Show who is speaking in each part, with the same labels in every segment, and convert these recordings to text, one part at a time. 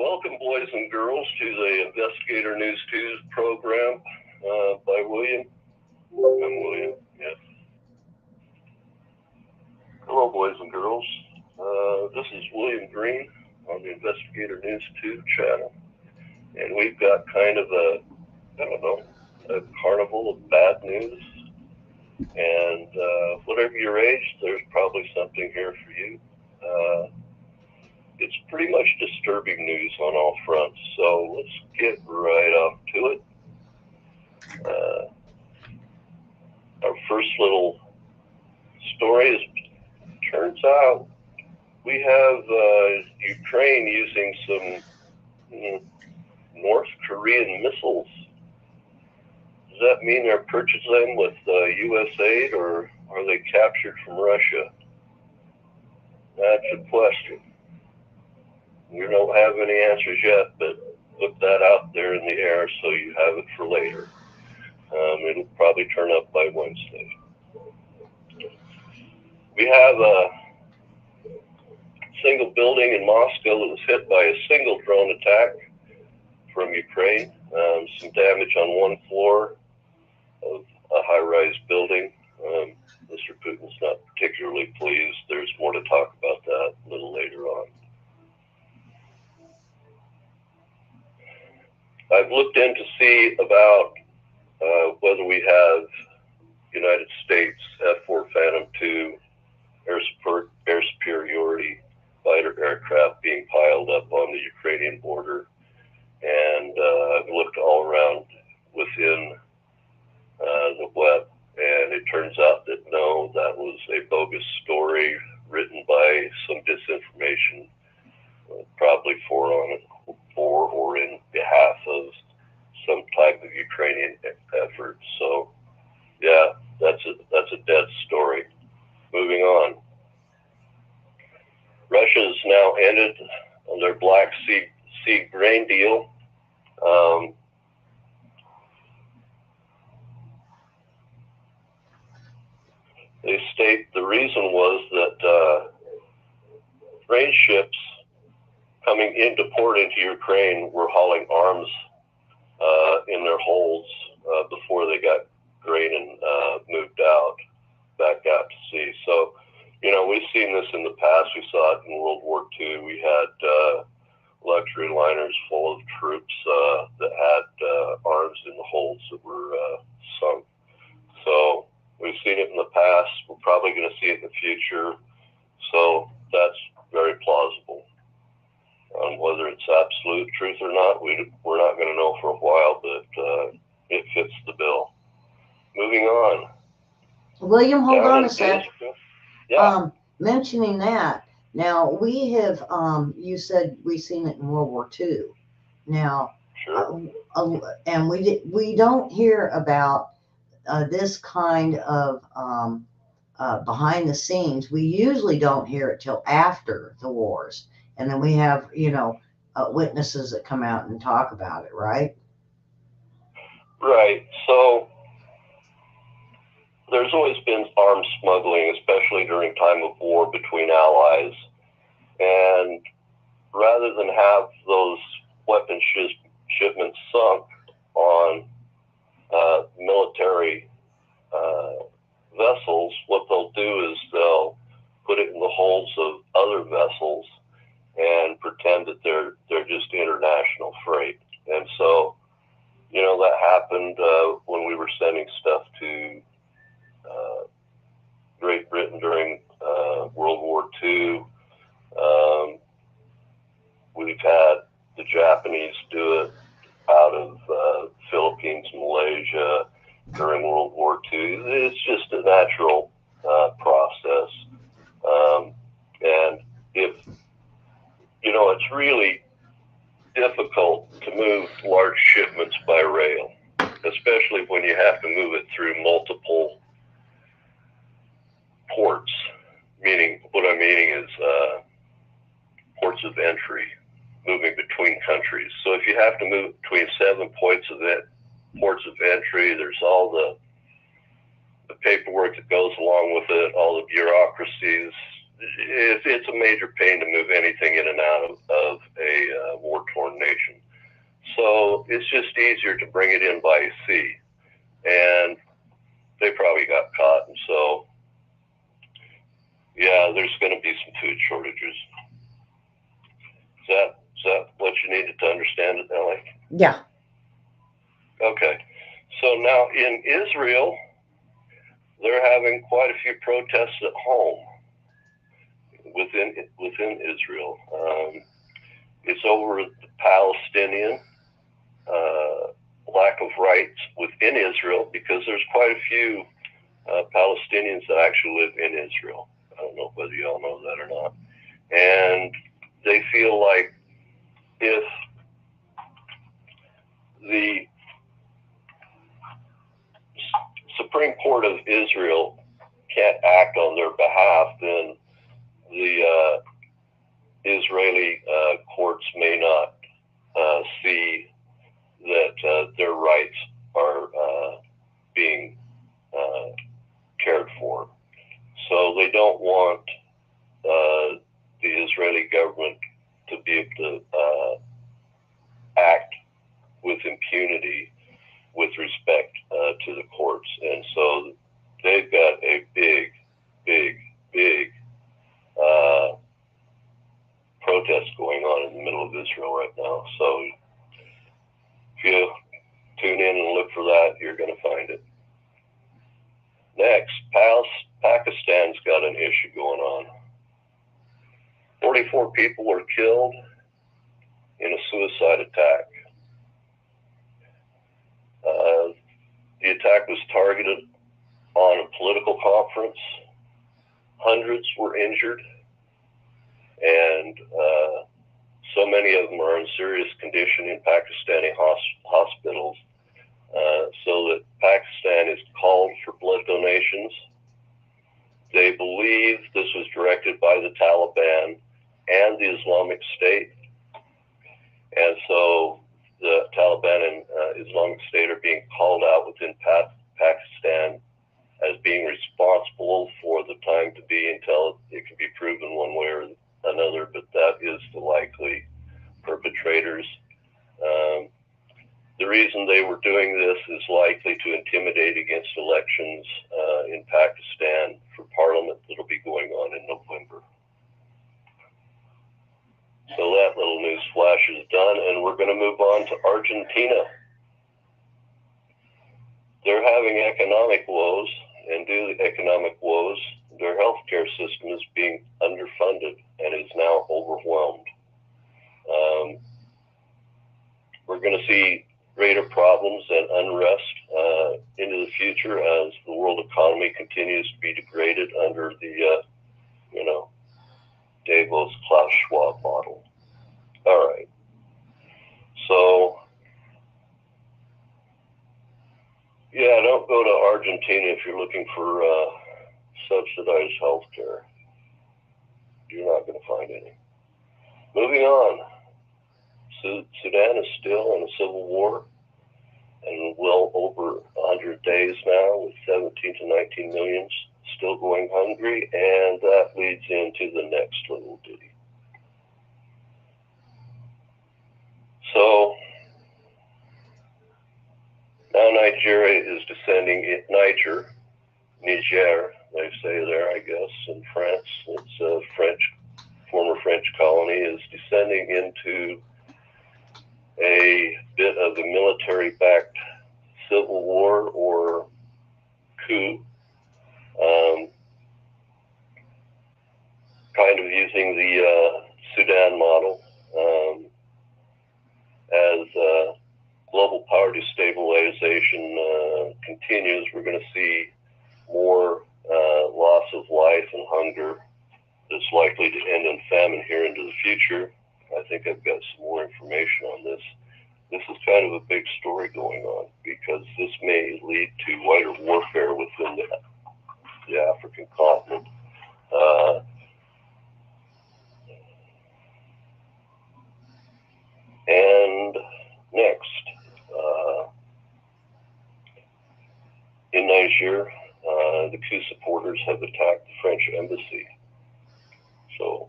Speaker 1: Welcome, boys and girls, to the Investigator News 2 program by William. I'm William, yes. Hello, boys and girls. This is William Green on the Investigator News 2 channel. And we've got kind of a carnival of bad news. And whatever your age, there's probably something here for you. It's pretty much disturbing news on all fronts, so let's get right off to it. Our first little story is, turns out we have Ukraine using some North Korean missiles. Does that mean they're purchasing them with U.S. aid, or are they captured from Russia? That's a question. We don't have any answers yet, but put that out there in the air so you have it for later. It'll probably turn up by Wednesday. We have a single building in Moscow that was hit by a single drone attack from Ukraine. Some damage on one floor of a high-rise building. Mr. Putin's not particularly pleased. There's more to talk about that a little later on. I've looked in to see about whether we have United States F-4 Phantom II air superiority fighter aircraft being piled up on the Ukrainian border. And I've looked all around within the web, and it turns out that no, that was a bogus story written by some disinformation, probably for or in behalf of some type of Ukrainian effort. So, yeah, that's a dead story. Moving on. Russia has now ended their Black Sea grain deal. They state the reason was that grain ships coming into port into Ukraine were hauling arms in their holds before they got grain and moved back out to sea. So, we've seen this in the past. We saw it in World War II. We had luxury liners full of troops that had arms in the holds that were sunk. So we've seen it in the past. We're probably going to see it in the future. So that's very plausible. Whether it's absolute truth or not, we're not going to know for a while, but it fits the bill. Moving on.
Speaker 2: William, hold on a sec.
Speaker 1: Yeah.
Speaker 2: Mentioning that, now we have, you said we've seen it in World War II. Now,
Speaker 1: sure.
Speaker 2: And we don't hear about this kind of behind the scenes. We usually don't hear it till after the wars. And then we have, witnesses that come out and talk about it, right?
Speaker 1: Right. So there's always been arms smuggling, especially during time of war between allies. And rather than have those weapon shipments sunk on military vessels, what they'll do is they'll put it in the holds of other vessels and pretend that they're just international freight. And so, that happened when we were sending stuff to Great Britain during World War II. We've had the Japanese do it out of Philippines, Malaysia during World War II. It's just a natural process. And if, it's really difficult to move large shipments by rail, especially when you have to move it through multiple ports. What I'm meaning is ports of entry, moving between countries. So if you have to move between 7 ports of entry, there's all the paperwork that goes along with it, all the bureaucracies. It's a major pain to move anything in and out of a war-torn it's just easier to bring it in by sea. And they probably got caught. And so, yeah, there's going to be some food shortages. Is that what you needed to understand it, Ellie?
Speaker 2: Yeah.
Speaker 1: Okay. So now in Israel, they're having quite a few protests at home within Israel. It's over the Palestinian lack of rights within Israel, because there's quite a few Palestinians that actually live in Israel. I don't know whether you all know that or not. And they feel like if the Supreme Court of Israel can't act on their behalf, then the Israeli courts may not see that their rights are being cared for. So they don't want the Israeli government to be able to act with impunity with respect to the courts. And so they've got a big protest going on in the middle of Israel right now. So if you tune in and look for that, you're going to find it. Next, Pakistan's got an issue going on. 44 people were killed in a suicide attack. The attack was targeted on a political conference. Hundreds were injured, and so many of them are in serious condition in Pakistani hospitals, so that Pakistan is called for blood donations. They believe this was directed by the Taliban and the Islamic State, and so the Taliban and Islamic State are being called out within Pakistan as being responsible for the time to be until it can be proven one way or another, but that is the likely perpetrators. The reason they were doing this is likely to intimidate against elections in Pakistan for parliament that'll be going on in November. So that little news flash is done, and we're going to move on to Argentina. They're having economic woes, and due to economic woes, their healthcare system is being underfunded and is now overwhelmed. We're going to see greater problems and unrest into the future as the world economy continues to be degraded under the, Davos Klaus Schwab model. All right. So, yeah, don't go to Argentina if you're looking for subsidized health care. You're not going to find any. Moving on. Sudan is still in a civil war, and well over 100 days now, with 17 to 19 million still going hungry, and that leads into the next little ditty. So now Nigeria is descending, Niger, they say there, I guess, in France. It's a former French colony, is descending into a bit of a military-backed civil war or coup, kind of using the Sudan model. As global power destabilization continues, we're going to see more loss of life and hunger that's likely to end in famine here into the future. I think I've got some more information on this. This is kind of a big story going on, because this may lead to wider warfare within the African continent. And next, in Niger, the coup supporters have attacked the French embassy. So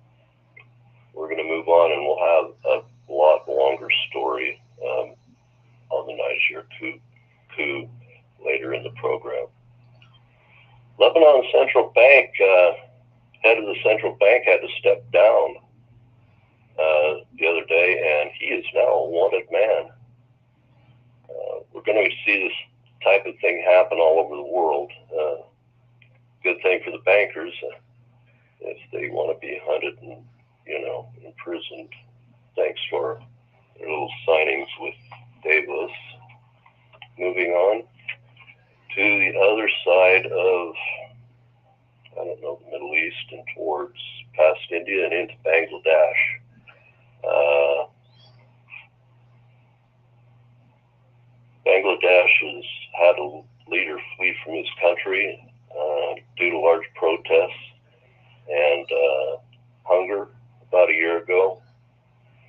Speaker 1: we're going to move on, and we'll have a lot longer story Lebanon Central Bank, head of the central bank, had to step down the other day, and he is now a wanted man. We're going to see this type of thing happen all over the world. Good thing for the bankers if they want to be hunted and, imprisoned. Thanks for their little signings with Davos. Moving on to the other side of, the Middle East and towards past India and into Bangladesh. Bangladesh has had a leader flee from his country due to large protests and hunger about a year ago.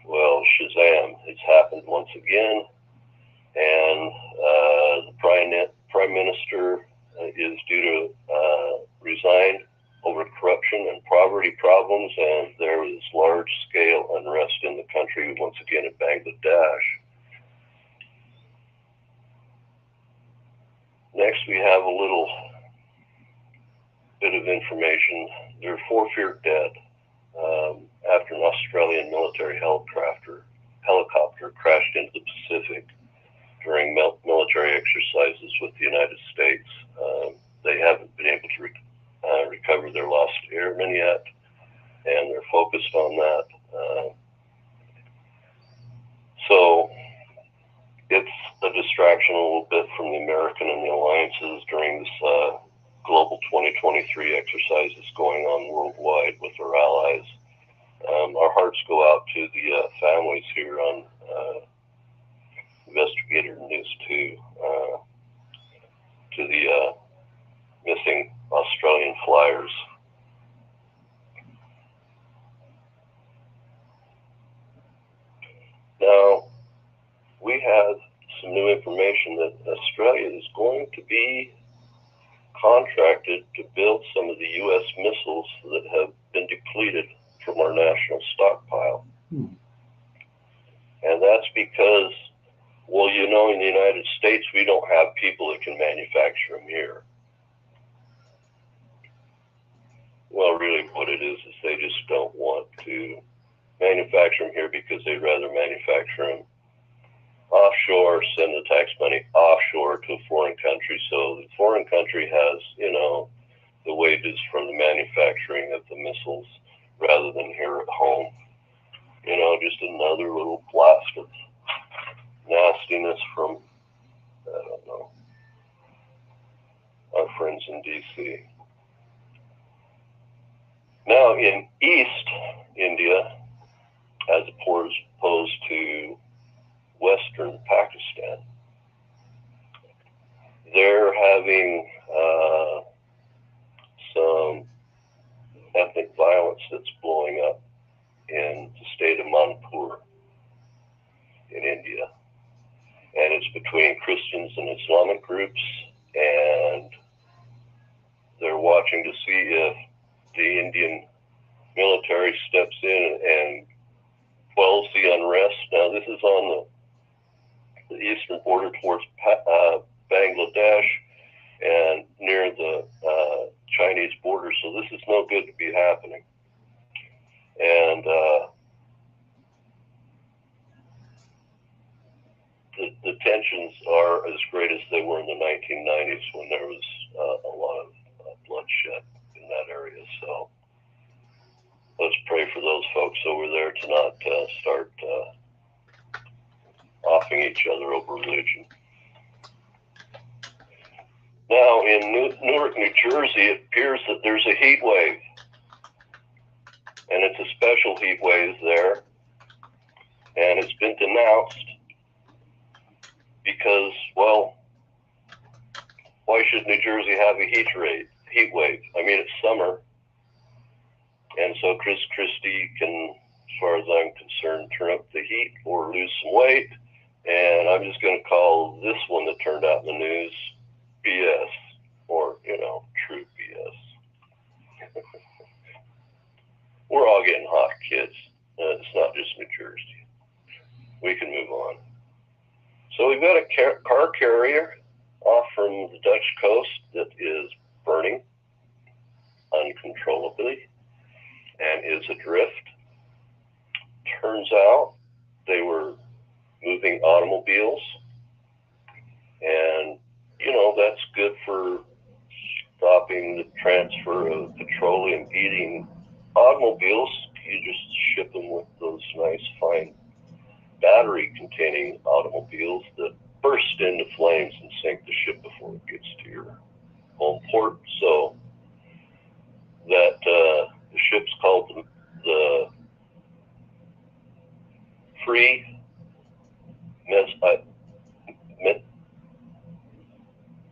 Speaker 1: Well, Shazam, it's happened once again, and the Prime Minister is due to resign over corruption and poverty problems, and there is large-scale unrest in the country once again in Bangladesh. Next, we have a little bit of information. There are 4 feared dead after an Australian military helicopter crashed into the Pacific during military exercises with the United States. They haven't been able to recover their lost airmen yet, and they're focused on that. So it's a distraction a little bit from the American and the alliances during this Global 2023 exercises going on worldwide with our allies. Our hearts go out to the families here on Investigator News 2, to the missing Australian flyers. Now, we have some new information that Australia is going to be contracted to build some of the U.S. missiles that have been depleted from our national stockpile. And that's because, in the United States, we don't have people that can manufacture them here. Well, really what it is they just don't want to manufacture them here because they'd rather manufacture them offshore, send the tax money offshore to a foreign country. So the foreign country has, the wages from the manufacturing of the missiles rather than here at home. Just another little blast of nastiness from, our friends in D.C. Now, in East India, as opposed to Western Pakistan, they're having some ethnic violence that's blowing up in the state of Manipur in India. And it's between Christians and Islamic groups, and they're watching to see if the Indian military steps in and quells the unrest. Now, this is on the eastern border towards Bangladesh and near the Chinese border, so this is no good to be happening. And the tensions are as great as they were in the 1990s when there was a lot of bloodshed in that area. So let's pray for those folks over there to not start offing each other over religion. Now, in Newark, New Jersey, it appears that there's a heat wave, and it's a special heat wave there, and it's been denounced because, well, why should New Jersey have a heat wave? I mean, it's summer, and so Chris Christie can, as far as I'm concerned, turn up the heat or lose some weight, and I'm just going to call this one that turned out in the news BS, or, true BS. We're all getting hot, kids. It's not just New Jersey. We can move on. So we've got a car carrier off from the Dutch coast that is burning. uncontrollably and is adrift. Turns out they were moving automobiles, and that's good for stopping the transfer of petroleum-eating automobiles. You just ship them with those nice, fine battery-containing automobiles that burst into flames and sink the ship before it gets to your home port. So that the ship's called the Free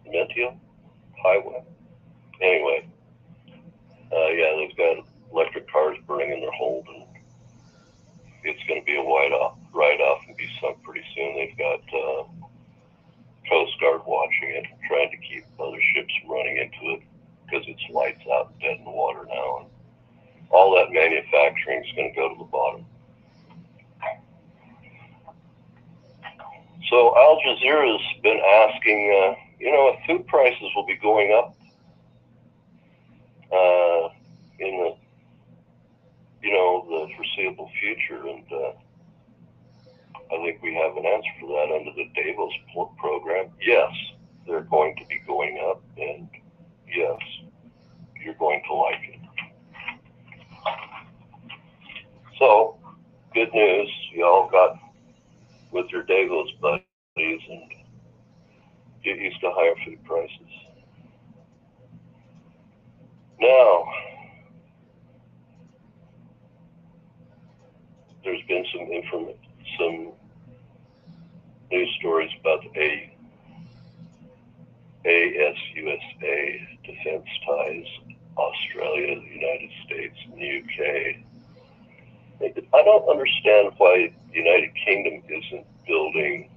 Speaker 1: Metio Highway. Anyway, yeah, they've got electric cars burning in their hold, and it's going to be a write-off and be sunk pretty soon. They've got Coast Guard watching it, trying to keep other ships from running into it because it's lights out and dead in the water now. And all that manufacturing is going to go to the bottom. So Al Jazeera's been asking, if food prices will be going up in the foreseeable future, and I think we have an answer for that under the Davos program. Yes, they're going to be going up, and yes, you're going to like it. So, good news, you all got with your Davos buddies and get used to higher food prices. Now, there's been some news stories about the ASUSA defense ties, Australia, the United States, and the UK. I don't understand why the United Kingdom isn't building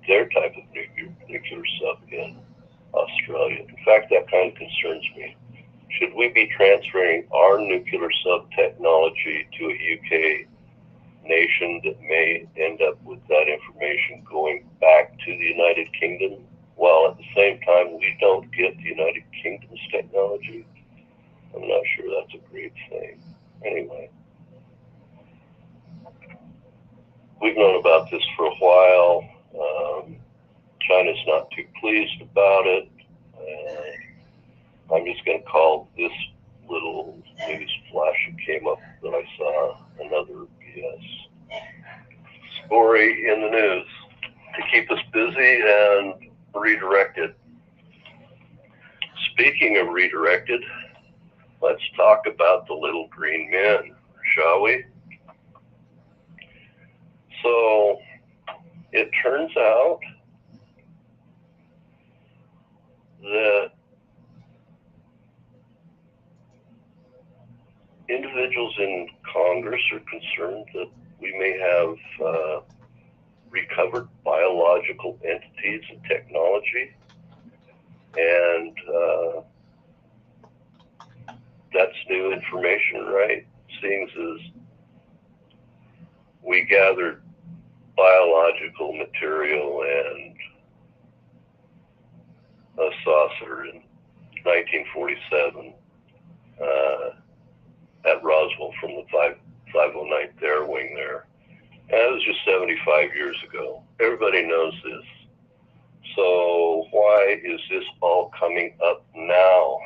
Speaker 1: their type of nuclear sub in Australia. In fact, that kind of concerns me. Should we be transferring our nuclear sub technology to a UK nation that may end up with that information going back to the United Kingdom, while at the same time we don't get the United Kingdom's technology? I'm not sure that's a great thing. Anyway, we've known about this for a while. China's not too pleased about it. I'm just going to call this little news flash that came up that I saw another BS story in the news to keep us busy and redirected. Speaking of redirected, let's talk about the little green men, shall we? So it turns out that individuals in Congress are concerned that we may have recovered biological entities and technology, and that's new information, right? Seeing as we gathered biological material and a saucer in 1947 at Roswell from the 509th Air Wing there. And that was just 75 years ago. Everybody knows this. So why is this all coming up now?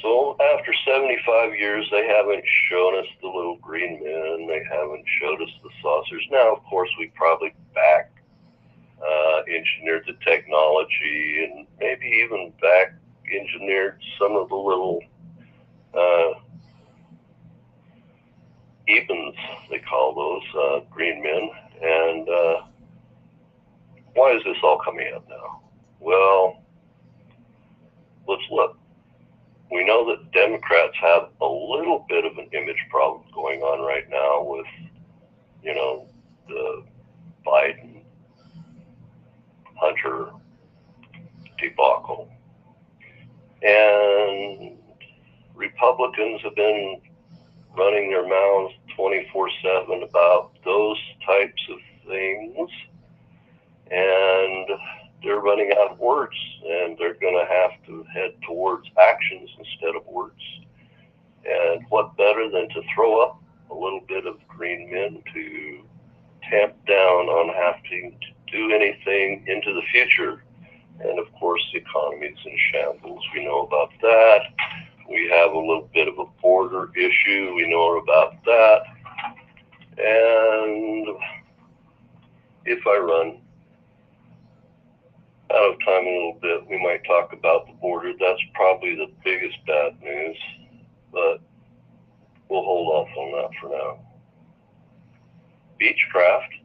Speaker 1: So after 75 years, they haven't shown us the little green men. They haven't showed us the saucers. Now, of course, we probably back engineered the technology and maybe even back engineered some of the little Ebens, they call those green men. And why is this all coming up now? Well, let's look. We know that Democrats have a little bit of an image problem going on right now with, the Biden Hunter debacle. And Republicans have been running their mouths 24/7 about those types of things, and they're running out of words. And they're going to have to head towards actions instead of words. And what better than to throw up a little bit of green men to tamp down on having to do anything into the future. And of course, the economy is in shambles. We know about that. We have a little bit of a border issue. We know about that. And if I run out of time a little bit, we might talk about the border. That's probably the biggest bad news, but we'll hold off on that for now. Beechcraft,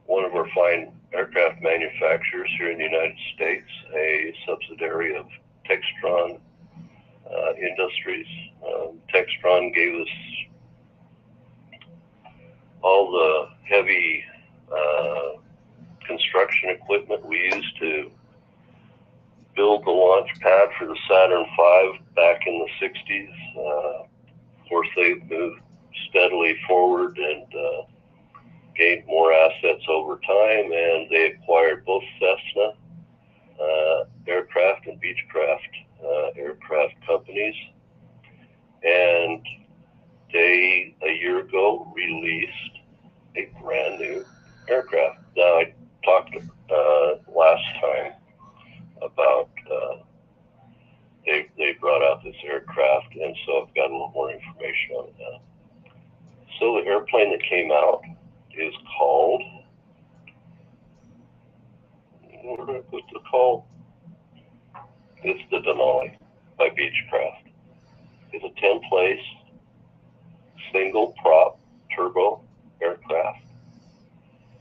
Speaker 1: one of our fine aircraft manufacturers here in the United States, a subsidiary of Textron Industries. Textron gave us all the heavy construction equipment we used to build the launch pad for the Saturn V back in the 60s. Of course, they've moved steadily forward and gained more assets over time, and they acquired both Cessna aircraft and Beechcraft aircraft companies. And they, a year ago, released a brand new aircraft. Now, I talked last time about they brought out this aircraft, and so I've got a little more information on it now. So the airplane that came out is called, where did I put the call? It's the Denali by Beechcraft. It's a 10-place, single-prop turbo aircraft.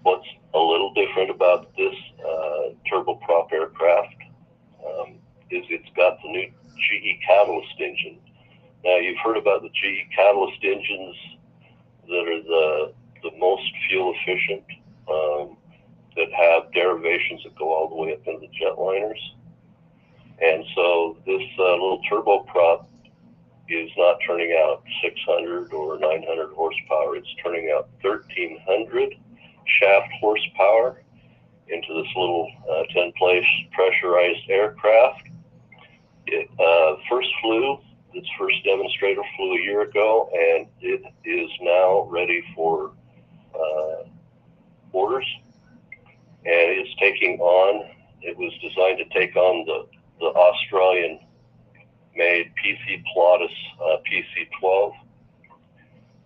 Speaker 1: What's a little different about this turboprop aircraft is it's got the new GE Catalyst engine. Now, you've heard about the GE Catalyst engines that are the most fuel efficient, that have derivations that go all the way up into the jetliners. And so this little turboprop is not turning out 600 or 900 horsepower. It's turning out 1,300 shaft horsepower into this little 10-place pressurized aircraft. It its first demonstrator flew a year ago, and it is now ready for orders. And it's taking on, it was designed to take on the Australian made PC Pilatus PC-12.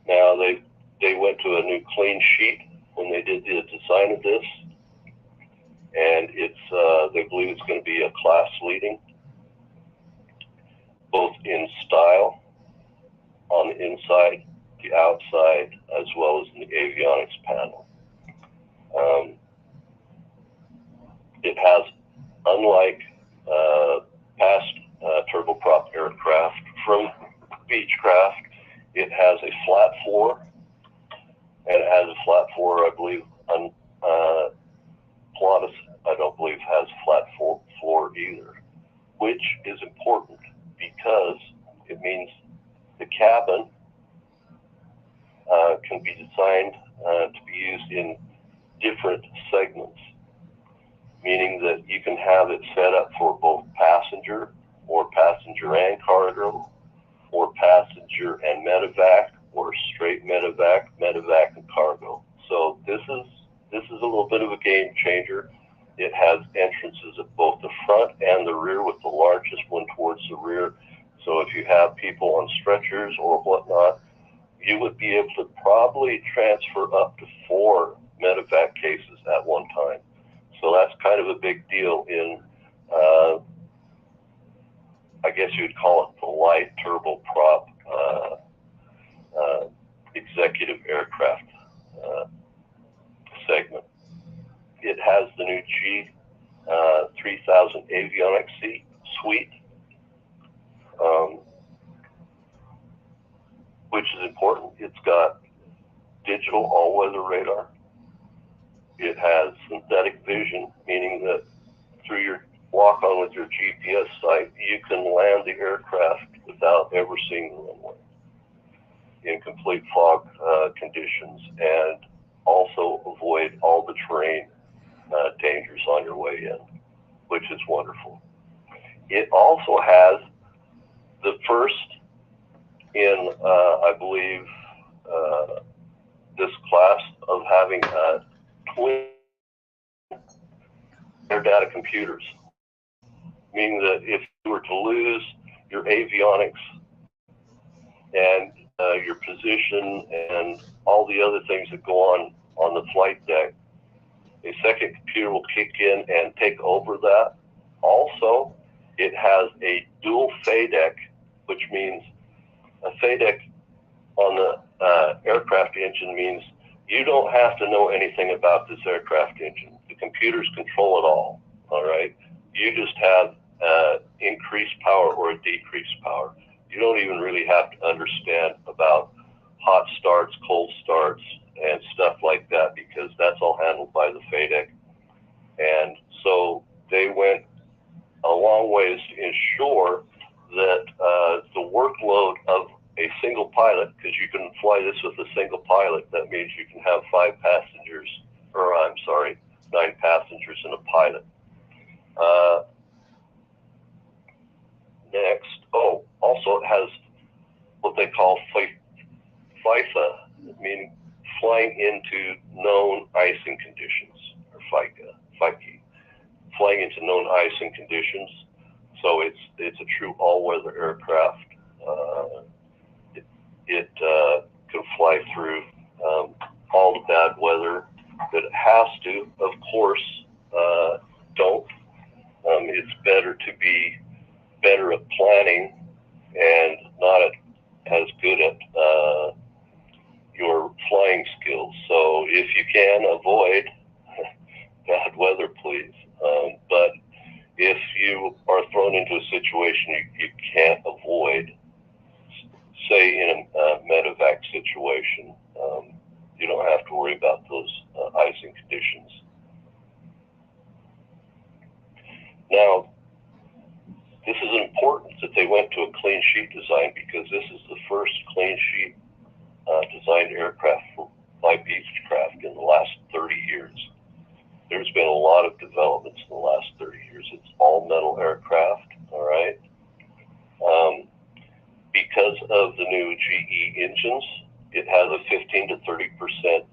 Speaker 1: Now they went to a new clean sheet when they did the design of this, and it's they believe it's going to be a class leading, both in style on the inside, the outside, as well as in the avionics panel. It has, unlike past turboprop aircraft from Beechcraft, it has a flat floor, and it has a flat floor, I believe, Pilatus, I don't believe, has a flat floor either, which is important because it means the cabin can be designed to be used in different segments, meaning that you can have it set up for both passenger or passenger and cargo, or passenger and medevac, or straight medevac and cargo. So this is a little bit of a game changer. It has entrances at both the front and the rear, with the largest one towards the rear. So if you have people on stretchers or whatnot, you would be able to probably transfer up to 4 medevac cases at one time. So that's kind of a big deal in, I guess you'd call it the light turboprop executive aircraft segment. It has the new G3000 avionics suite, which is important. It's got digital all-weather radar. It has synthetic vision, meaning that through your walk-on with your GPS site, you can land the aircraft without ever seeing the runway in complete fog conditions, and also avoid all the terrain dangers on your way in, which is wonderful. it also has the first in, I believe, this class of having twin air data computers, meaning that if you were to lose your avionics and your position and all the other things that go on the flight deck, a second computer will kick in and take over that. Also, it has a dual FADEC, which means a FADEC on the aircraft engine means you don't have to know anything about this aircraft engine. The computers control it all right? You just have increased power or a decreased power. You don't even really have to understand about hot starts, cold starts, and stuff like that, because that's all handled by the FADEC. And so they went a long ways to ensure that the workload of a single pilot, because you can fly this with a single pilot, that means you can have 9 passengers and a pilot. Also it has what they call FIFA, meaning flying into known icing conditions, or FICA, flying into known icing conditions. So it's a true all-weather aircraft. It can fly through all the bad weather that it has to. Of course, don't. It's better to be better at planning and not as good at your flying skills. So if you can avoid bad weather, please. But if you are thrown into a situation you can't avoid, say in a medevac situation, you don't have to worry about those icing conditions. Now, this is important that they went to a clean sheet design, because this is the first clean sheet designed aircraft by Beechcraft in the last 30 years. There's been a lot of developments in the last 30 years. It's all metal aircraft, all right? Because of the new GE engines, it has a 15 to 30%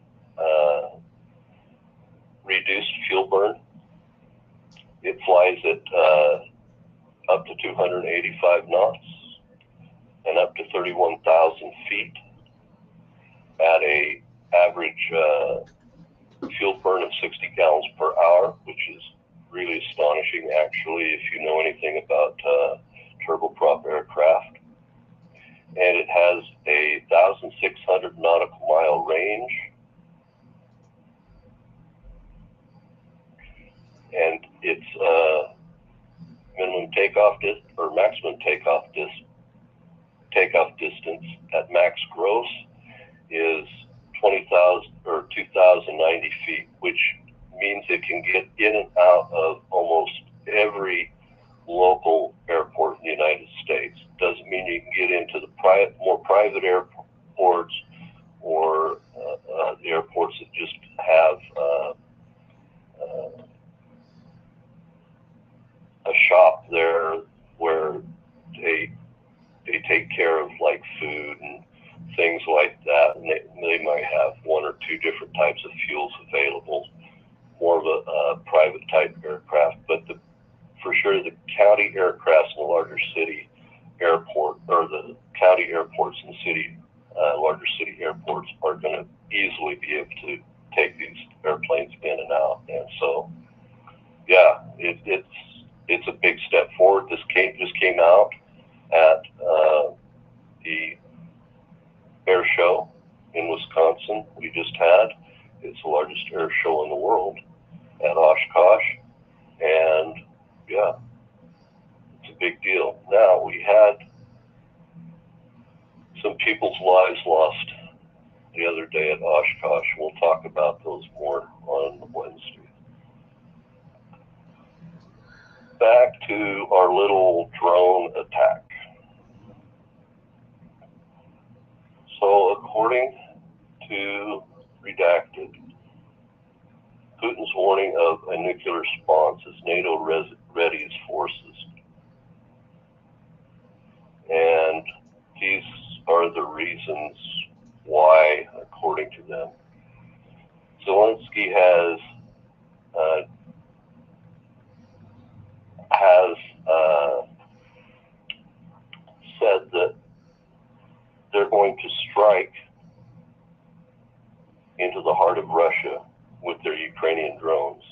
Speaker 1: reduced fuel burn. It flies at up to 285 knots and up to 31,000 feet at a average fuel burn of 60 gallons per hour, which is really astonishing, actually, if you know anything about turboprop aircraft. And it has a 1,600 nautical mile range. And its minimum takeoff or maximum takeoff distance at max gross is 20,000 or 2,090 feet, which means it can get in and out of almost every local airport in the United States. Doesn't mean you can get into the more private airports or the airports that just have a shop there where they take care of like food and things like that, and they might have 1 or 2 different types of fuels available, more of a private type aircraft. But for sure the county aircrafts in the larger city airport, or the county airports in the city, larger city airports, are going to easily be able to take these airplanes in and out. And so, yeah, it's a big step forward. This just came out at the air show in Wisconsin we just had. It's the largest air show in the world at Oshkosh, and yeah, it's a big deal. Now, we had some people's lives lost the other day at Oshkosh. We'll talk about those more on Wednesday. Back to our little drone attack. So, according to Redacted, Putin's warning of a nuclear response as NATO readies forces. are the reasons why, according to them. Zelensky has said that they're going to strike into the heart of Russia with their Ukrainian drones.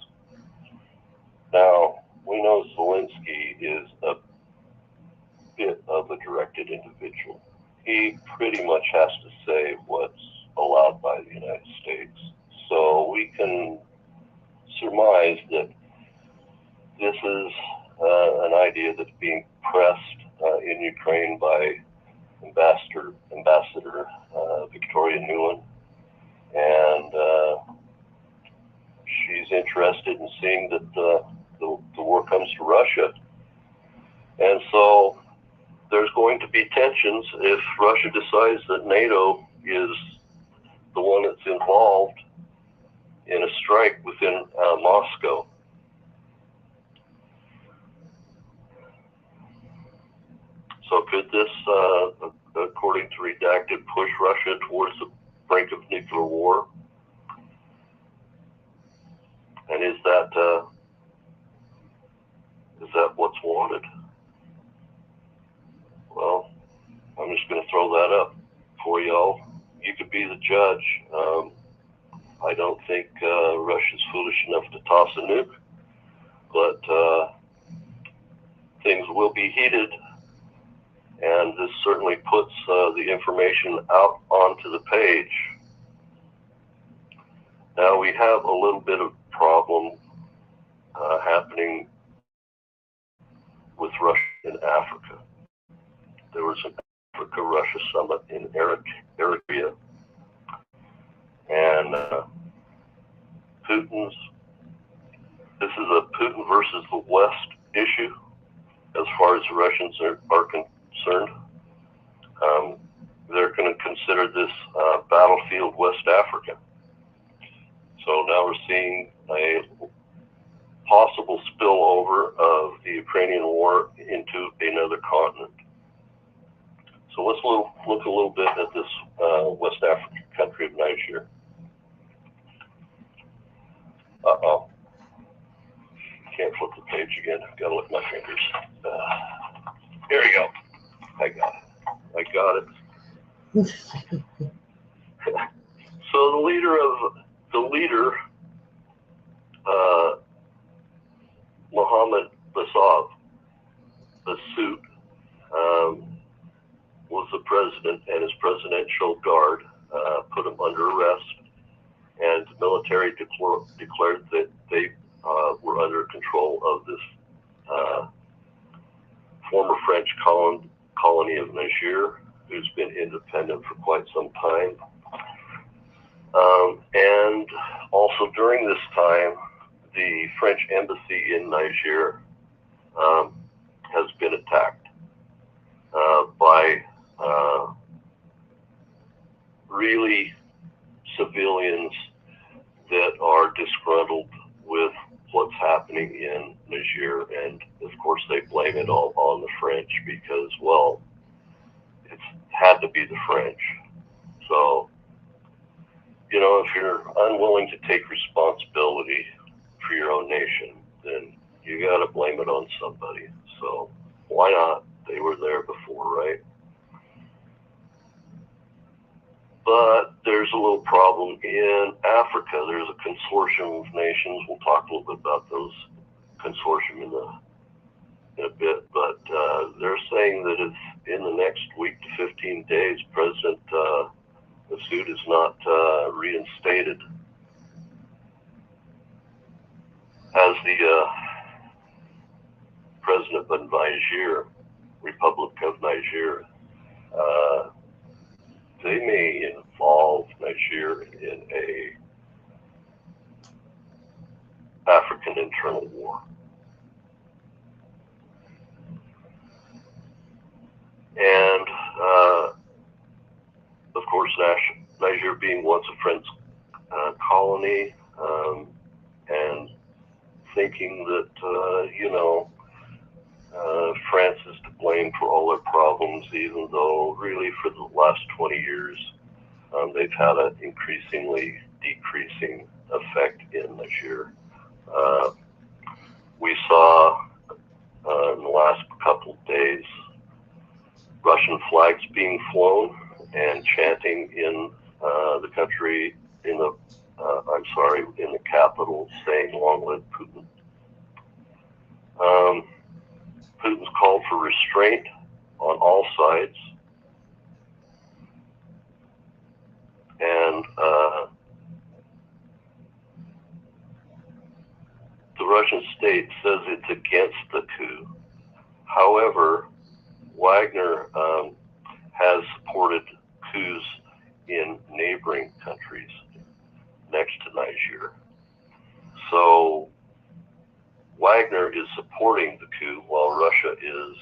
Speaker 1: Now, we know Zelensky is a bit of a directed individual. He pretty much has to say what's allowed by the United States. So we can surmise that this is an idea that's being pressed in Ukraine by Ambassador Victoria Nuland, and she's interested in seeing that the war comes to Russia. And so there's going to be tensions if Russia decides that NATO is the one that's involved in a strike within Moscow. So could this, according to Redacted, push Russia towards the brink of nuclear war? And is that what's wanted? Well, I'm just going to throw that up for y'all. You could be the judge. I don't think Russia's foolish enough to toss a nuke, but things will be heated. And this certainly puts the information out onto the page. Now we have a little bit of problem happening with Russia in Africa. There was an Africa-Russia summit in Eritrea, and this is a Putin versus the West issue as far as the Russians are concerned. They're going to consider this battlefield West Africa. So now we're seeing a possible spillover of the Ukrainian war into another continent. So let's look a little bit at this West African country of Niger. Uh-oh. Can't flip the page again. I've got to lick my fingers. Here we go. I got it. So the leader, Mohammed Bassoud, was the president, and his presidential guard put him under arrest, and the military declared that they were under control of this former French colony of Niger, who's been independent for quite some time. And also during this time, the French embassy in Niger has been attacked by really civilians that are disgruntled with what's happening in Niger, and of course they blame it all on the French because, well, it's had to be the French. So, you know, if you're unwilling to take responsibility for your own nation, then you got to blame it on somebody. So why not? They were there before, right? But there's a little problem in Africa. There's a consortium of nations. We'll talk a little bit about those consortium in a bit. But they're saying that if in the next week to 15 days, President Massoud is not reinstated as the president of Niger, Republic of Niger, they may involve Niger in a African internal war. And of course, Niger being once a French colony, and thinking that, France is to blame for all their problems, even though really for the last 20 years they've had an increasingly decreasing effect in Niger. We saw in the last couple of days Russian flags being flown and chanting in the country, in the in the capital, saying "Long live Putin." Putin's called for restraint on all sides, and the Russian state says it's against the coup. However, Wagner has supported coups in neighboring countries next to Niger. So Wagner is supporting the coup while Russia is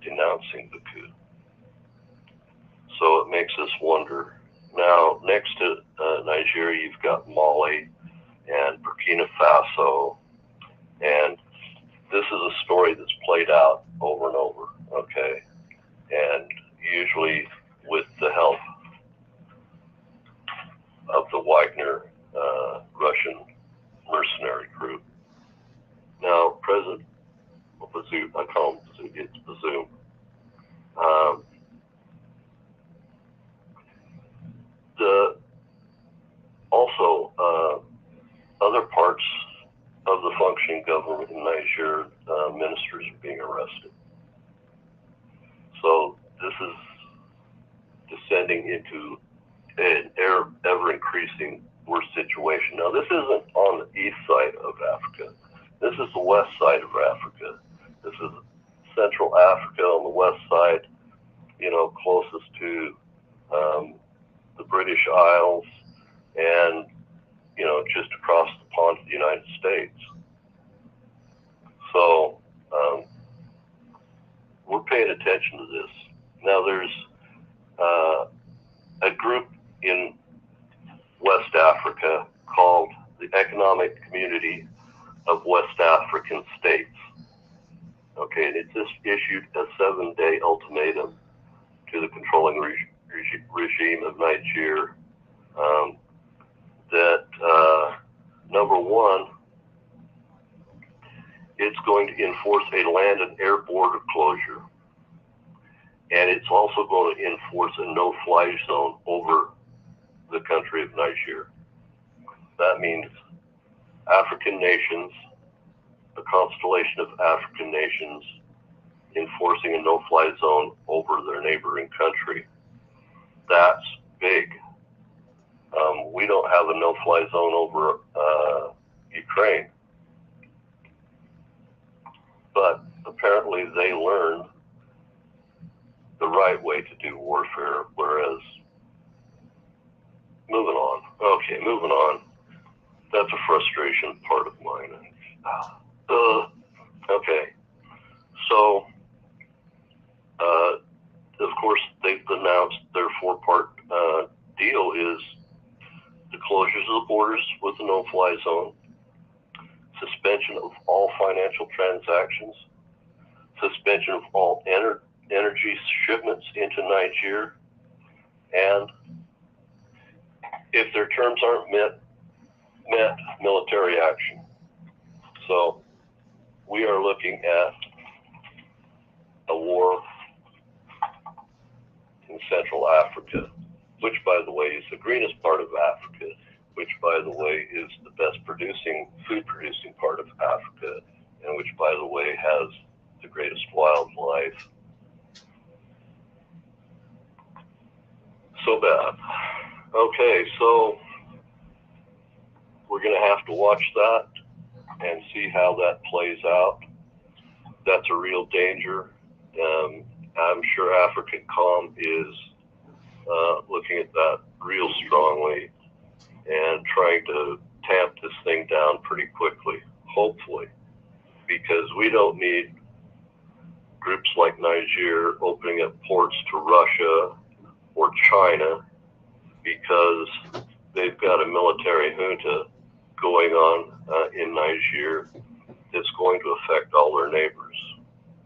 Speaker 1: denouncing the coup. So it makes us wonder. Now, next to Nigeria, you've got Mali and Burkina Faso, and this is a story that's played out over and over, okay? And usually with the help of the Wagner Russian mercenary group. Now, President Bazoum, I call him Bazoum, it's Bazoum. Also, other parts of the functioning government in Niger, ministers are being arrested. So this is descending into an ever-increasing worse situation. Now, this isn't on the east side of Africa. This is the west side of Africa. This is Central Africa on the west side, closest to the British Isles and, just across the pond to the United States. So we're paying attention to this. Now, there's a group in West Africa called the Economic Community of West African States. Okay, and it just issued a 7-day ultimatum to the controlling regime of Niger that, number one, it's going to enforce a land and air border closure, and it's also going to enforce a no-fly zone over the country of Niger. That means African nations, a constellation of African nations, enforcing a no-fly zone over their neighboring country. That's big. We don't have a no-fly zone over Ukraine, but apparently they learned the right way to do warfare, whereas moving on. That's a frustration part of mine. Okay. So, of course, they've announced their 4-part deal is the closures of the borders with a no-fly zone, suspension of all financial transactions, suspension of all energy shipments into Niger, and if their terms aren't met, military action. So we are looking at a war in Central Africa, which, by the way, is the greenest part of Africa, which, by the way, is the best food-producing part of Africa, and which, by the way, has the greatest wildlife. So bad. Okay, so we're going to have to watch that and see how that plays out. That's a real danger. I'm sure AFRICOM is looking at that real strongly and trying to tamp this thing down pretty quickly, hopefully, because we don't need groups like Niger opening up ports to Russia or China because they've got a military junta going on in Niger that's going to affect all their neighbors.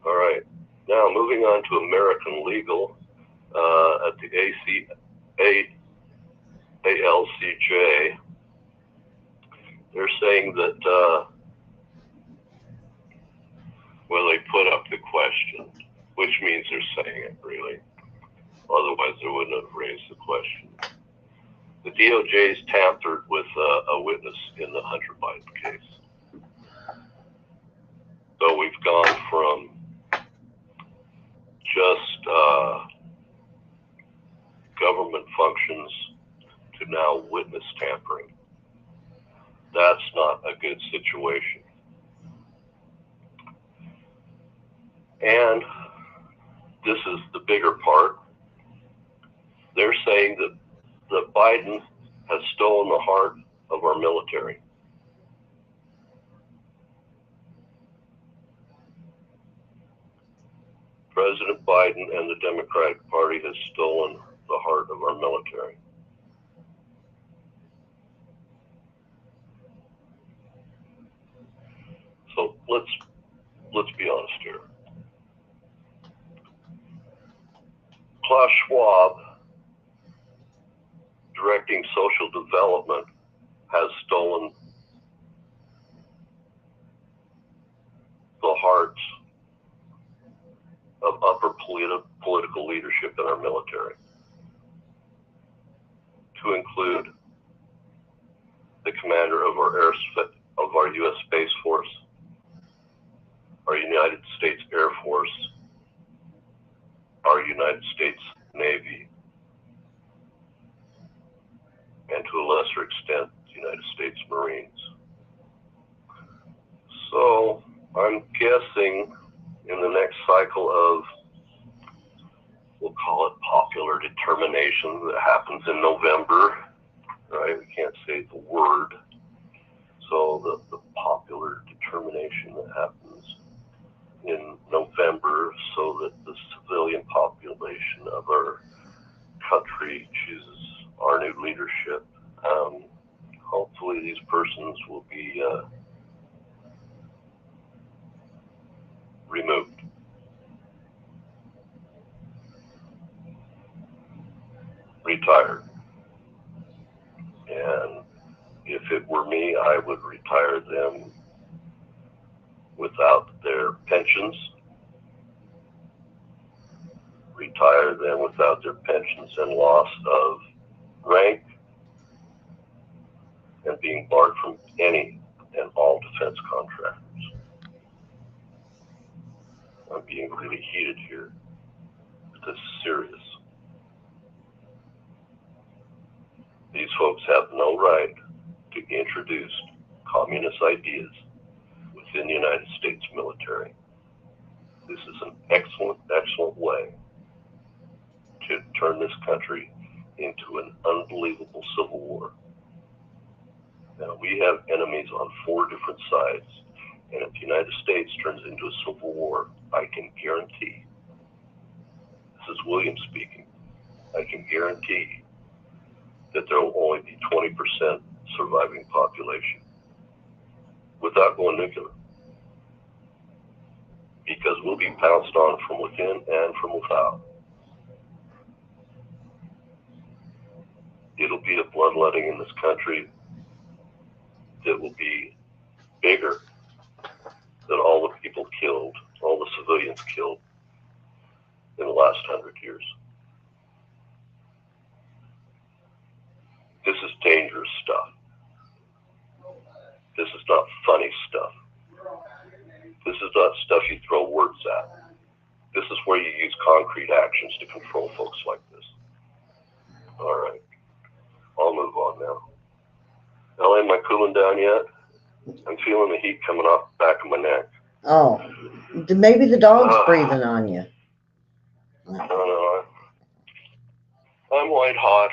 Speaker 1: All right. Now, moving on to American Legal at the ALCJ, they're saying that, well, they put up the question, which means they're saying it, really. Otherwise, they wouldn't have raised the question. The DOJ's tampered with a witness in the Hunter Biden case. So we've gone from just government functions to now witness tampering. That's not a good situation. And this is the bigger part. They're saying that Biden has stolen the heart of our military. President Biden and the Democratic Party has stolen the heart of our military. So let's be honest here. Klaus Schwab, directing social development, has stolen the hearts of upper political leadership in our military, to include the commander of our U.S. Space Force, our United States Air Force, our United States Navy, and to a lesser extent, the United States Marines. So I'm guessing in the next cycle of, we'll call it popular determination, that happens in November, right? We can't say the word. So the popular determination that happens in November, so that the civilian population of our country chooses our new leadership. Hopefully these persons will be removed. Retired. And if it were me, I would retire them without their pensions, retire them without their pensions and loss of rank, and being barred from any and all defense contractors. I'm being really heated here. This is serious. These folks have no right to introduce communist ideas within the United States military. This is an excellent, excellent way to turn this country into an unbelievable civil war. Now, we have enemies on 4 different sides, and if the United States turns into a civil war, I can guarantee, this is William speaking, I can guarantee that there will only be 20% surviving population without going nuclear, because we'll be pounced on from within and from without. It'll be a bloodletting in this country that will be bigger than all the people killed, all the civilians killed in the last 100 years. This is dangerous stuff. This is not funny stuff. This is not stuff you throw words at. This is where you use concrete actions to control folks like this. All right. I'll move on now. LA, am I cooling down yet? I'm feeling the heat coming off the back of my neck.
Speaker 2: Oh, maybe the dog's breathing on you.
Speaker 1: No. I'm white hot.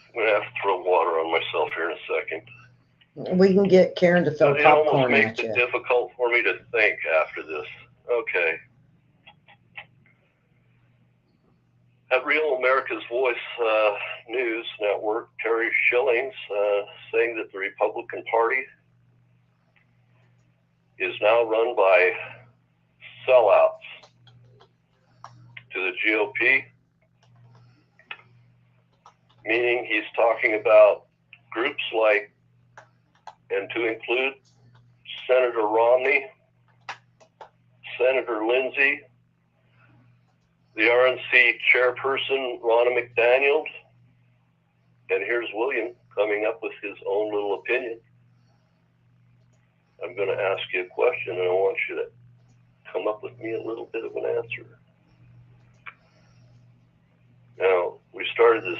Speaker 1: I'm going to have to throw water on myself here in a second.
Speaker 2: We can get Karen to throw popcorn at you.
Speaker 1: It almost makes it difficult for me to think after this. Okay. At Real America's Voice News Network, Terry Schillings saying that the Republican Party is now run by sellouts to the GOP, meaning he's talking about groups like, and to include Senator Romney, Senator Lindsey, the RNC chairperson, Ronna McDaniel, and here's William coming up with his own little opinion. I'm going to ask you a question, and I want you to come up with me a little bit of an answer. Now, we started this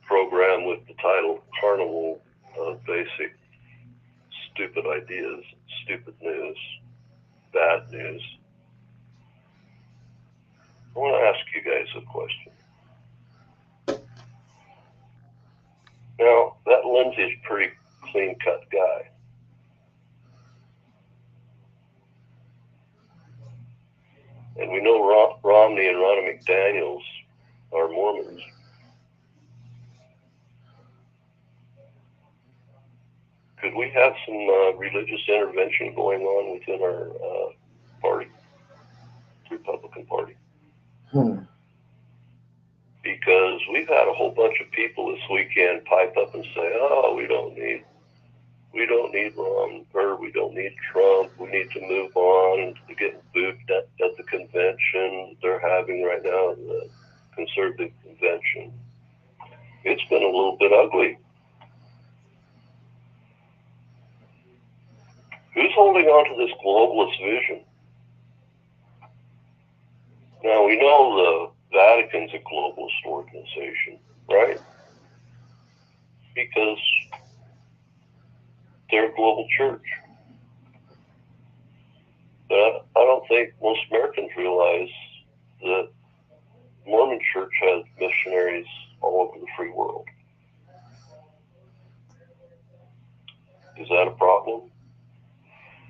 Speaker 1: program with the title Carnival of Basic Stupid Ideas, Stupid News, Bad News. I want to ask you guys a question. Now, that Lindsay's a pretty clean-cut guy. And we know Romney and Ronna McDaniels are Mormons. Could we have some religious intervention going on within our party, Republican Party? Because we've had a whole bunch of people this weekend pipe up and say, "Oh, we don't need Ron, or we don't need Trump. We need to move on." They're getting booed at the convention they're having right now, the conservative convention. It's been a little bit ugly. Who's holding on to this globalist vision? Now, we know the Vatican's a globalist organization, right? Because they're a global church. But I don't think most Americans realize that Mormon Church has missionaries all over the free world. Is that a problem?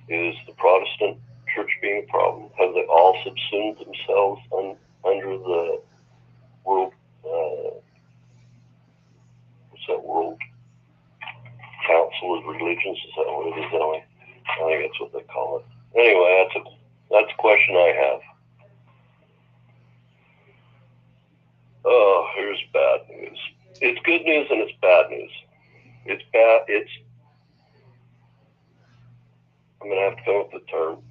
Speaker 1: Is the Protestant church being a problem? Have they all subsumed themselves under the world, what's that, World Council of Religions? Is that what it is, Ellie? I think that's what they call it. Anyway, that's a question I have. Oh, here's bad news. It's good news and it's bad news. It's bad. I'm going to have to come up with a term.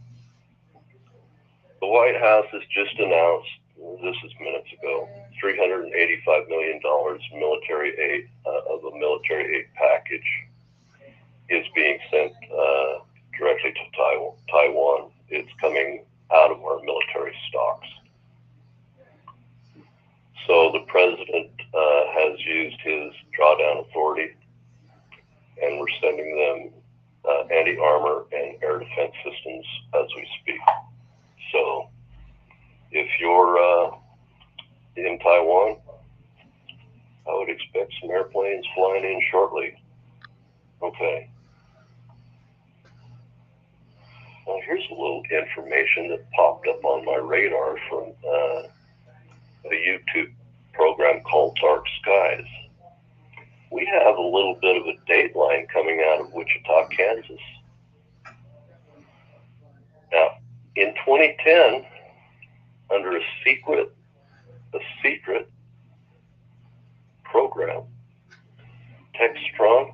Speaker 1: The White House has just announced, this is minutes ago, $385 million military aid, of a military aid package is being sent directly to Taiwan. It's coming out of our military stocks. So the president has used his drawdown authority, and we're sending them anti-armor and air defense systems as we speak. So if you're in Taiwan, I would expect some airplanes flying in shortly. Okay. Well, here's a little information that popped up on my radar from a YouTube program called Dark Skies. We have a little bit of a dateline coming out of Wichita, Kansas. Now, in 2010, under a secret program, Textron,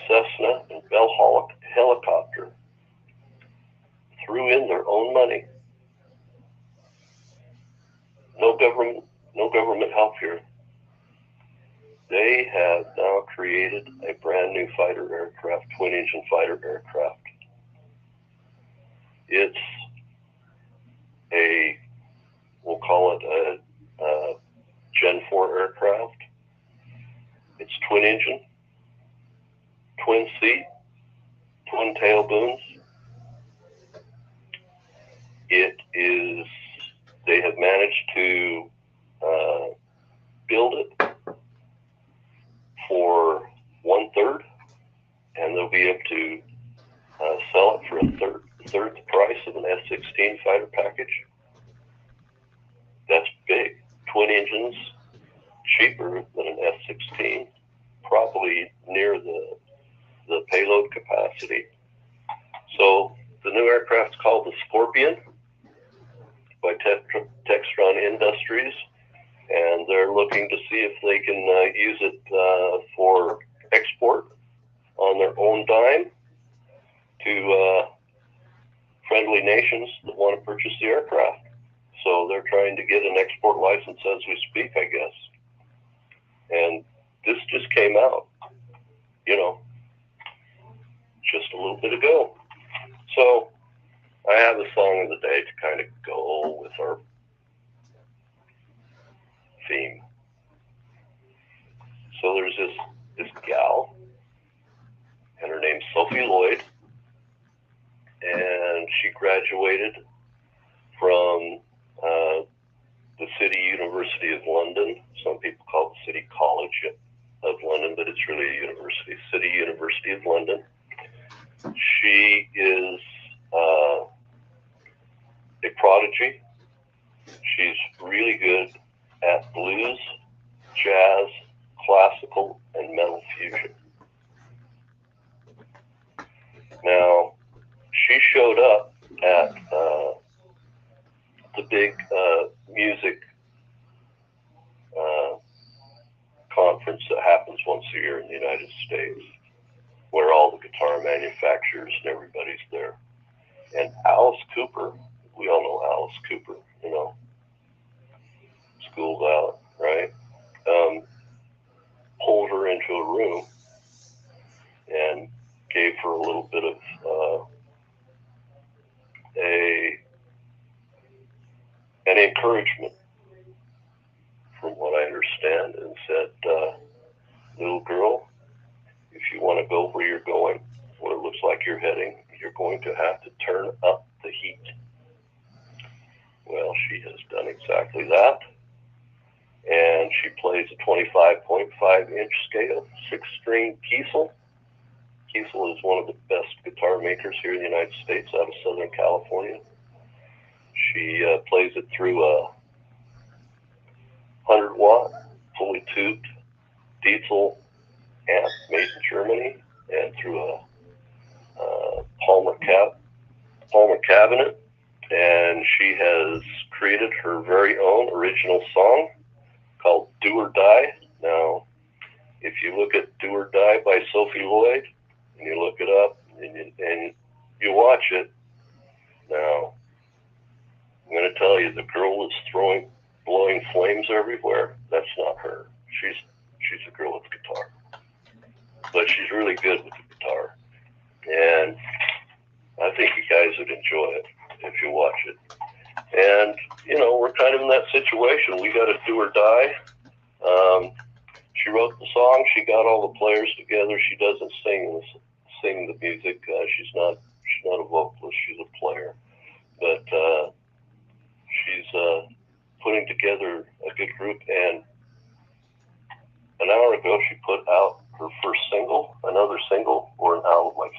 Speaker 1: Cessna, and Bell Helicopter threw in their own money. No government help here. They have now created a brand new fighter aircraft, twin-engine fighter aircraft. It's we'll call it a Gen 4 aircraft. It's twin-engine, twin-seat, twin tail booms. They have managed to build it for 1/3, and they'll be able to sell it for a third the price of an F-16 fighter package. That's big. Twin engines, cheaper than an F-16, probably near the payload capacity. So the new called the Scorpion by Textron Industries, and they're looking to see if they can use it for export on their own dime to friendly nations that want to purchase the aircraft. So they're trying to get an export license as we speak, I guess. And this just came out, just a little bit ago. So I have a song of the day to kind of go with our theme. So there's this gal, and her name's Sophie Lloyd, and she graduated from the City University of London. Some people call it City College of London, but it's really a university, City University of London. She is a prodigy. She's really good at blues, jazz, classical, and metal fusion. Now, she showed up at the big music conference that happens once a year in the United States, where all the guitar manufacturers and everybody's there. And Alice Cooper, we all know Alice Cooper, School's Out, right? Pulled her into a room and gave her a little bit of an encouragement, from what I understand, and said, little girl, if you want to go where you're going, where it looks like you're heading, you're going to have to turn up the heat. Well, she has done exactly that. And she plays a 25.5-inch scale, 6-string Kiesel. Kiesel is one of the best guitar makers here in the United States, out of Southern California. She plays it through a 100-watt, fully tubed diesel amp made in Germany, and through a Palmer cabinet. And she has created her very own original song called Do or Die. Now, if you look at Do or Die by Sophie Lloyd, and you look it up, and you watch it, now, I'm going to tell you, the girl that's blowing flames everywhere, that's not her. She's a girl with a guitar. But she's really good with the guitar. And I think you guys would enjoy it if you watch it. And, we're kind of in that situation. We got to do or die. She wrote the song. She got all the players together. She doesn't sing the music. She's not a vocalist. She's a player. But she's putting together a good group. And an hour ago, she put out her first single, another single, or an album. I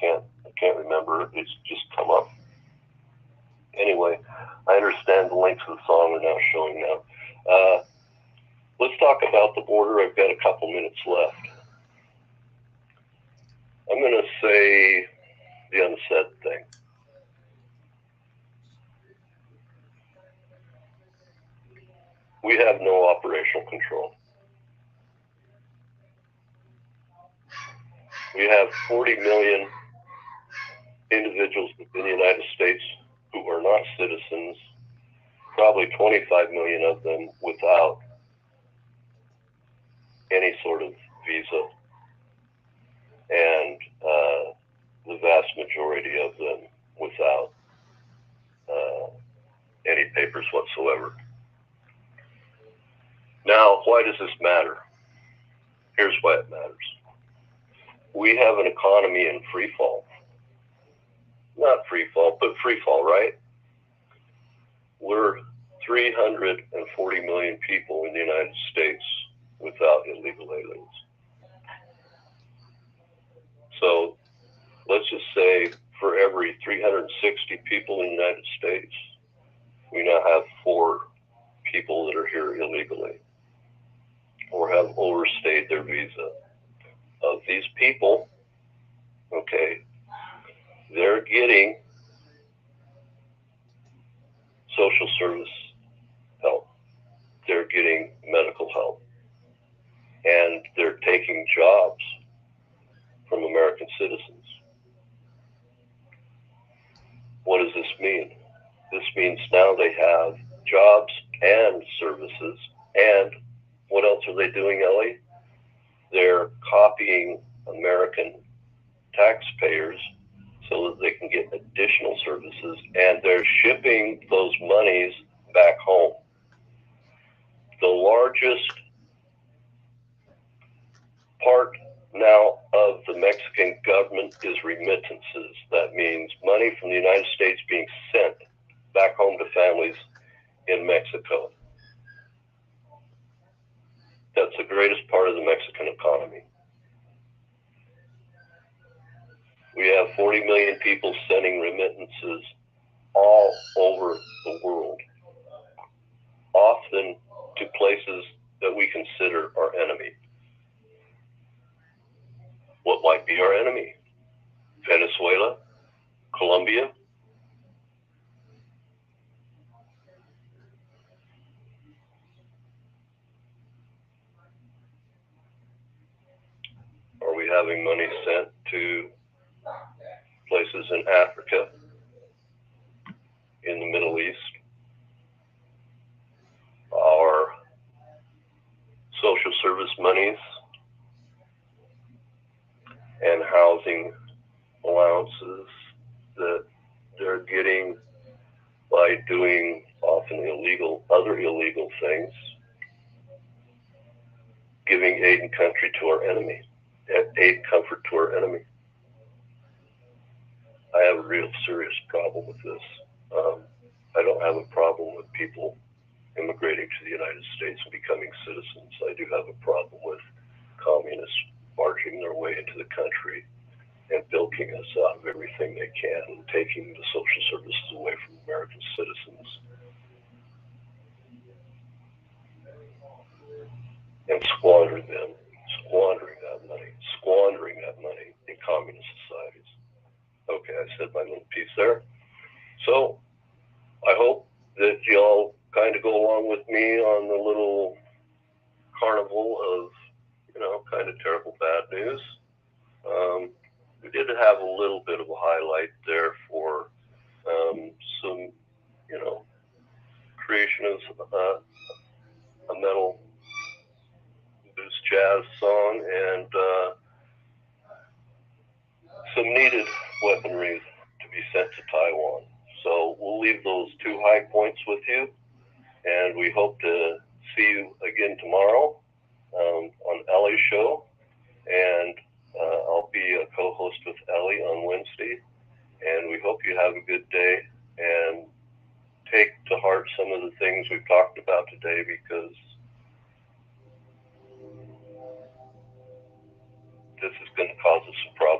Speaker 1: can't remember. It's just come up. Anyway, I understand the links of the song are now showing now. Let's talk about the border. I've got a couple minutes left. I'm going to say the unsaid thing. We have no operational control. We have 40 million individuals within the United States who are not citizens, probably 25 million of them without any sort of visa, and the vast majority of them without any papers whatsoever. Now, why does this matter? Here's why it matters. We have an economy in free fall. Not free fall, but free fall, right? We're 340 million people in the United States without illegal aliens. So let's just say for every 360 people in the United States, we now have 4 people that are here illegally or have overstayed their visa. Of these people, okay, they're getting social service help. They're getting medical help. And they're taking jobs from American citizens. What does this mean? This means now they have jobs and services. And what else are they doing, Ellie? They're copying American taxpayers so that they can get additional services, and they're shipping those monies back home. The largest part now of the Mexican government is remittances. That means money from the United States being sent back home to families in Mexico. That's the greatest part of the Mexican economy. We have 40 million people sending remittances all over the world, often to places that we consider our enemy. What might be our enemy? Venezuela? Colombia? Are we having money sent to places in Africa, in the Middle East? Our social service monies and housing allowances that they're getting by doing often other illegal things, giving aid and country to our enemy, aid and comfort to our enemy. I have a real serious problem with this. I don't have a problem with people immigrating to the United States and becoming citizens. I do have a problem with communists marching their way into the country and bilking us out of everything they can and taking the social services away from American citizens and squandering that money in communist societies. Okay, I said my little piece there. So I hope that y'all kind of go along with me on the little carnival of, kind of terrible bad news. We did have a little bit of a highlight there for some, creation of a metal blues jazz song and some needed weaponry to be sent to Taiwan. So we'll leave those 2 high points with you, and we hope to see you again tomorrow on Ellie's show, and I'll be a co-host with Ellie on Wednesday, and we hope you have a good day and take to heart some of the things we've talked about today, because this is going to cause us some problems.